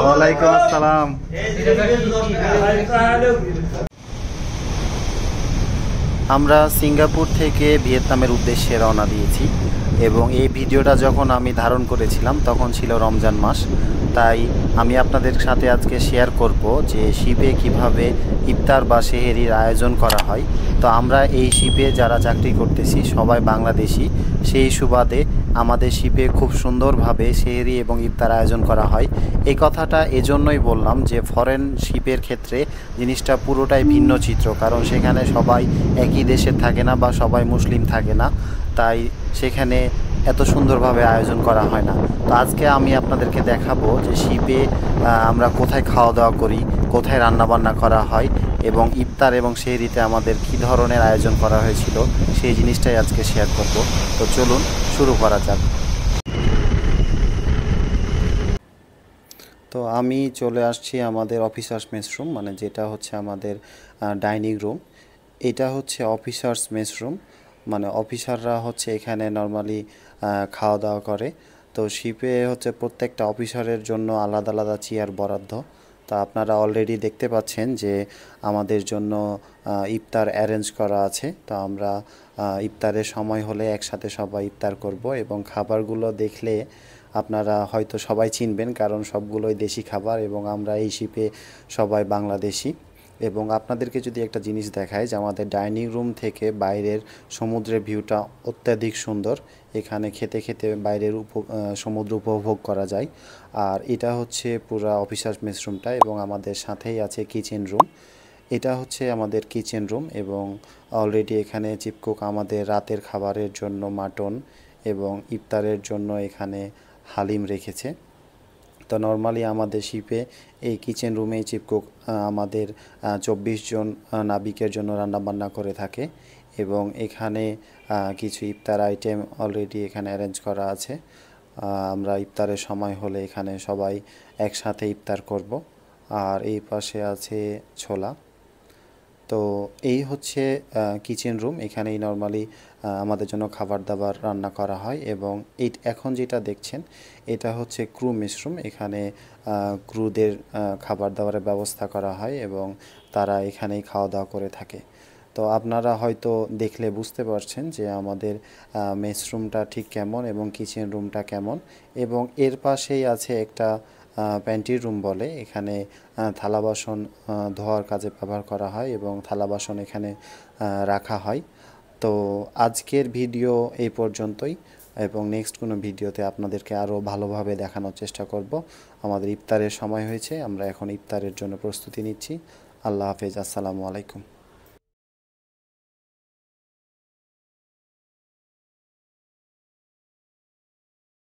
ওয়ালাইকুম আসসালাম। আমরা সিঙ্গাপুর থেকে ভিয়েতনামের উদ্দেশ্যে রওনা দিয়েছি এবং এই ভিডিওটা যখন আমি ধারণ করেছিলাম তখন ছিল রমজান মাস। তাই আমি আপনাদের সাথে আজকে শেয়ার করব যে শিপে কিভাবে ইফতার বা সেহেরির আয়োজন করা হয়। তো আমরা এই শিপে যারা চাকরি করতেছি সবাই বাংলাদেশি, সেই সুবাদে আমাদের শিপে খুব সুন্দরভাবে সেহেরি এবং ইফতার আয়োজন করা হয়। এই কথাটা এজন্যই বললাম যে ফরেন শিপের ক্ষেত্রে জিনিসটা পুরোটাই ভিন্ন চিত্র, কারণ সেখানে সবাই একই দেশের থাকে না বা সবাই মুসলিম থাকে না, তাই সেখানে এত সুন্দরভাবে আয়োজন করা হয় না। তো আজকে আমি আপনাদেরকে দেখাবো যে শিপে আমরা কোথায় খাওয়া দাওয়া করি, কোথায় রান্নাবান্না করা হয় এবং ইফতার এবং সেহরিতে আমাদের কী ধরনের আয়োজন করা হয়েছিল সেই জিনিসটাই আজকে শেয়ার করব। তো চলুন শুরু করা যাক। তো আমি চলে আসছি আমাদের অফিসার্স মেসরুম, মানে যেটা হচ্ছে আমাদের ডাইনিং রুম। এটা হচ্ছে অফিসার্স মেসরুম, মানে অফিসাররা হচ্ছে এখানে নর্মালি খাওয়া দাওয়া করে। তো শিপে হচ্ছে প্রত্যেকটা অফিসারের জন্য আলাদা আলাদা চেয়ার বরাদ্দ। তা আপনারা অলরেডি দেখতে পাচ্ছেন যে আমাদের জন্য ইফতার অ্যারেঞ্জ করা আছে। তো আমরা ইফতারের সময় হলে একসাথে সবাই ইফতার করব এবং খাবারগুলো দেখলে আপনারা হয়তো সবাই চিনবেন, কারণ সবগুলোই দেশি খাবার এবং আমরা এই শিপে সবাই বাংলাদেশি। এবং আপনাদেরকে যদি একটা জিনিস দেখায় যে আমাদের ডাইনিং রুম থেকে বাইরের সমুদ্রের ভিউটা অত্যাধিক সুন্দর। এখানে খেতে খেতে বাইরের সমুদ্র উপভোগ করা যায়। আর এটা হচ্ছে পুরা অফিসার্স মেসরুমটা এবং আমাদের সাথেই আছে কিচেন রুম। এটা হচ্ছে আমাদের কিচেন রুম এবং অলরেডি এখানে চিফ কুক আমাদের রাতের খাবারের জন্য মাটন এবং ইফতারের জন্য এখানে হালিম রেখেছে। তো নর্মালি আমাদের শিপে এই কিচেন রুমেই চিফ কুক আমাদের 24 জন নাবিকের জন্য রান্নাবান্না করে থাকে এবং এখানে কিছু ইফতার আইটেম অলরেডি এখানে অ্যারেঞ্জ করা আছে। আমরা ইফতারের সময় হলে এখানে সবাই একসাথে ইফতার করব। আর এই পাশে আছে ছোলা। তো এই হচ্ছে কিচেন রুম, এখানেই নর্মালি আমাদের জন্য খাবার দাবার রান্না করা হয়। এবং এখন যেটা দেখছেন এটা হচ্ছে ক্রু মেসরুম, এখানে ক্রুদের খাবার দাবারের ব্যবস্থা করা হয় এবং তারা এখানেই খাওয়া দাওয়া করে থাকে। তো আপনারা হয়তো দেখলে বুঝতে পারছেন যে আমাদের মেসরুমটা ঠিক কেমন এবং কিচেন রুমটা কেমন। এবং এর পাশেই আছে একটা প্যান্ট্রি রুম বলে, এখানে থালা বাসন ধোয়ার কাজে ব্যবহার করা হয় এবং থালা বাসন এখানে রাখা হয়। তো আজকের ভিডিও এই পর্যন্তই এবং নেক্সট কোনো ভিডিওতে আপনাদেরকে আরও ভালোভাবে দেখানোর চেষ্টা করব। আমাদের ইফতারের সময় হয়েছে, আমরা এখন ইফতারের জন্য প্রস্তুতি নিচ্ছি। আল্লাহ হাফেজ, আসসালামু আলাইকুম।